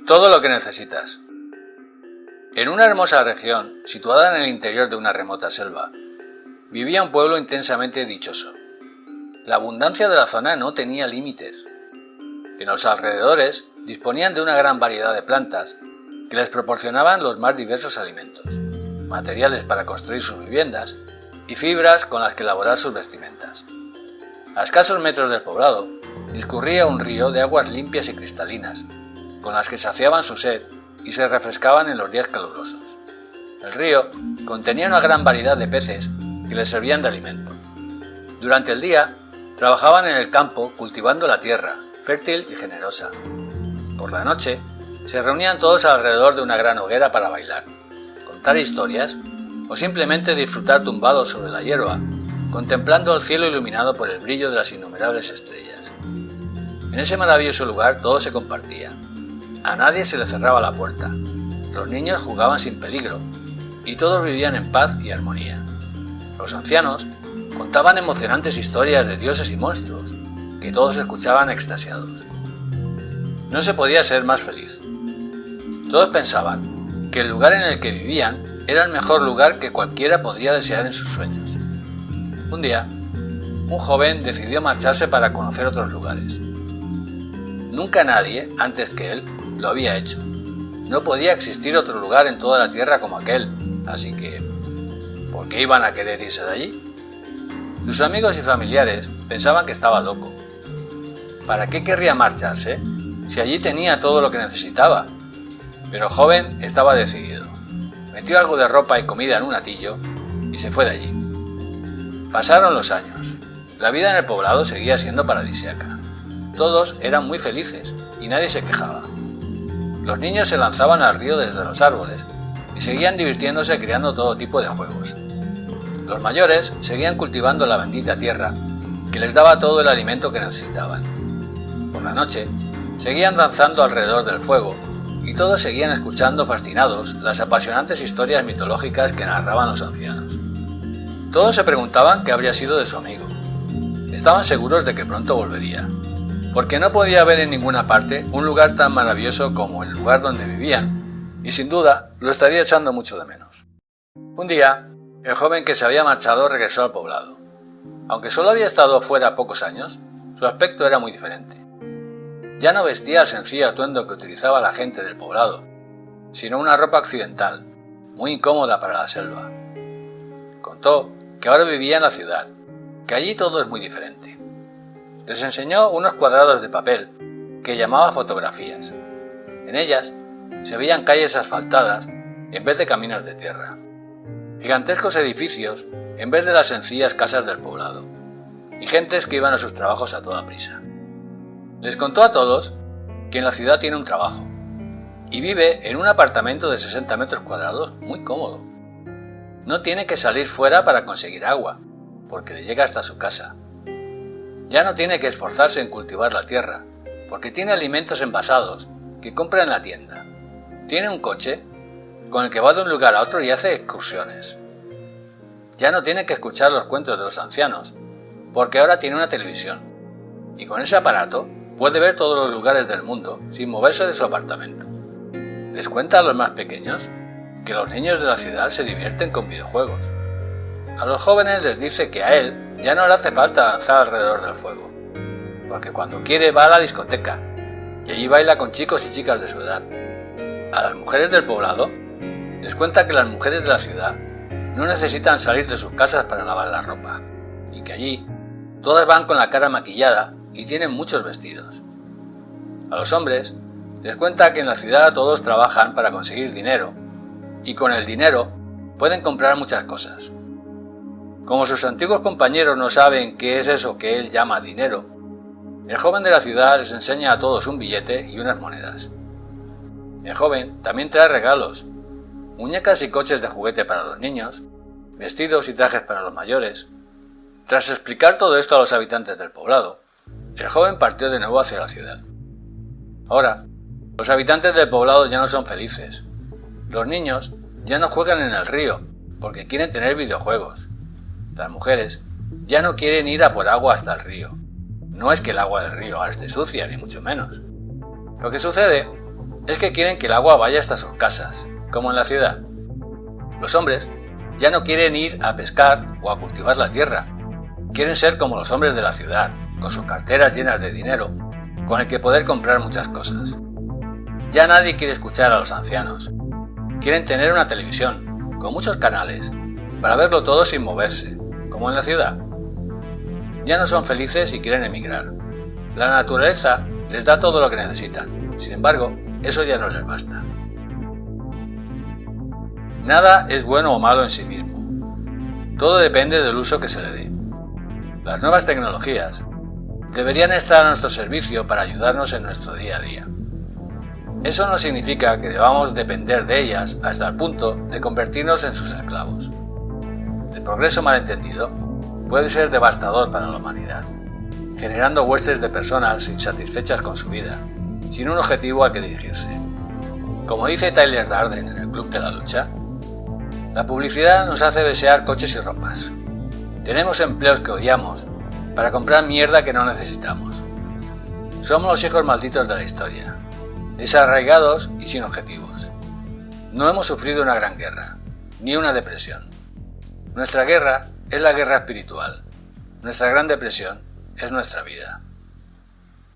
Todo lo que necesitas. En una hermosa región, situada en el interior de una remota selva, vivía un pueblo intensamente dichoso. La abundancia de la zona no tenía límites. En los alrededores disponían de una gran variedad de plantas que les proporcionaban los más diversos alimentos, materiales para construir sus viviendas y fibras con las que elaborar sus vestimentas. A escasos metros del poblado discurría un río de aguas limpias y cristalinas, con las que saciaban su sed y se refrescaban en los días calurosos. El río contenía una gran variedad de peces que les servían de alimento. Durante el día trabajaban en el campo cultivando la tierra, fértil y generosa. Por la noche se reunían todos alrededor de una gran hoguera para bailar, contar historias o simplemente disfrutar tumbados sobre la hierba, contemplando el cielo iluminado por el brillo de las innumerables estrellas. En ese maravilloso lugar todo se compartía. A nadie se le cerraba la puerta. Los niños jugaban sin peligro y todos vivían en paz y armonía. Los ancianos contaban emocionantes historias de dioses y monstruos, que todos escuchaban extasiados. No se podía ser más feliz. Todos pensaban que el lugar en el que vivían era el mejor lugar que cualquiera podría desear en sus sueños. Un día, un joven decidió marcharse para conocer otros lugares. Nunca nadie, antes que él, lo había hecho. No podía existir otro lugar en toda la tierra como aquel, así que ¿por qué iban a querer irse de allí? Sus amigos y familiares pensaban que estaba loco. ¿Para qué querría marcharse si allí tenía todo lo que necesitaba? Pero el joven estaba decidido. Metió algo de ropa y comida en un atillo y se fue de allí. Pasaron los años. La vida en el poblado seguía siendo paradisíaca. Todos eran muy felices y nadie se quejaba. Los niños se lanzaban al río desde los árboles y seguían divirtiéndose creando todo tipo de juegos. Los mayores seguían cultivando la bendita tierra que les daba todo el alimento que necesitaban. Por la noche seguían danzando alrededor del fuego y todos seguían escuchando fascinados las apasionantes historias mitológicas que narraban los ancianos. Todos se preguntaban qué habría sido de su amigo. Estaban seguros de que pronto volvería, porque no podía haber en ninguna parte un lugar tan maravilloso como el lugar donde vivían, y sin duda lo estaría echando mucho de menos. Un día, el joven que se había marchado regresó al poblado. Aunque solo había estado fuera pocos años, su aspecto era muy diferente. Ya no vestía el sencillo atuendo que utilizaba la gente del poblado, sino una ropa occidental, muy incómoda para la selva. Contó que ahora vivía en la ciudad, que allí todo es muy diferente. Les enseñó unos cuadrados de papel que llamaba fotografías. En ellas se veían calles asfaltadas en vez de caminos de tierra, gigantescos edificios en vez de las sencillas casas del poblado, y gentes que iban a sus trabajos a toda prisa. Les contó a todos que en la ciudad tiene un trabajo, y vive en un apartamento de 60 metros cuadrados muy cómodo. No tiene que salir fuera para conseguir agua, porque le llega hasta su casa. Ya no tiene que esforzarse en cultivar la tierra, porque tiene alimentos envasados que compra en la tienda. Tiene un coche con el que va de un lugar a otro y hace excursiones. Ya no tiene que escuchar los cuentos de los ancianos, porque ahora tiene una televisión, y con ese aparato puede ver todos los lugares del mundo sin moverse de su apartamento. Les cuenta a los más pequeños que los niños de la ciudad se divierten con videojuegos. A los jóvenes les dice que a él ya no le hace falta danzar alrededor del fuego, porque cuando quiere va a la discoteca y allí baila con chicos y chicas de su edad. A las mujeres del poblado les cuenta que las mujeres de la ciudad no necesitan salir de sus casas para lavar la ropa, y que allí todas van con la cara maquillada y tienen muchos vestidos. A los hombres les cuenta que en la ciudad todos trabajan para conseguir dinero, y con el dinero pueden comprar muchas cosas. Como sus antiguos compañeros no saben qué es eso que él llama dinero, el joven de la ciudad les enseña a todos un billete y unas monedas. El joven también trae regalos, muñecas y coches de juguete para los niños, vestidos y trajes para los mayores. Tras explicar todo esto a los habitantes del poblado, el joven partió de nuevo hacia la ciudad. Ahora, los habitantes del poblado ya no son felices. Los niños ya no juegan en el río, porque quieren tener videojuegos. Las mujeres ya no quieren ir a por agua hasta el río. No es que el agua del río ahora esté sucia, ni mucho menos. Lo que sucede es que quieren que el agua vaya hasta sus casas, como en la ciudad. Los hombres ya no quieren ir a pescar o a cultivar la tierra. Quieren ser como los hombres de la ciudad, con sus carteras llenas de dinero, con el que poder comprar muchas cosas. Ya nadie quiere escuchar a los ancianos. Quieren tener una televisión, con muchos canales, para verlo todo sin moverse, como en la ciudad. Ya no son felices y quieren emigrar. La naturaleza les da todo lo que necesitan. Sin embargo, eso ya no les basta. Nada es bueno o malo en sí mismo. Todo depende del uso que se le dé. Las nuevas tecnologías deberían estar a nuestro servicio para ayudarnos en nuestro día a día. Eso no significa que debamos depender de ellas hasta el punto de convertirnos en sus esclavos. El progreso malentendido puede ser devastador para la humanidad, generando huestes de personas insatisfechas con su vida, sin un objetivo al que dirigirse. Como dice Tyler Durden en el Club de la Lucha, la publicidad nos hace desear coches y ropas. Tenemos empleos que odiamos para comprar mierda que no necesitamos. Somos los hijos malditos de la historia, desarraigados y sin objetivos. No hemos sufrido una gran guerra, ni una depresión. Nuestra guerra es la guerra espiritual. Nuestra gran depresión es nuestra vida.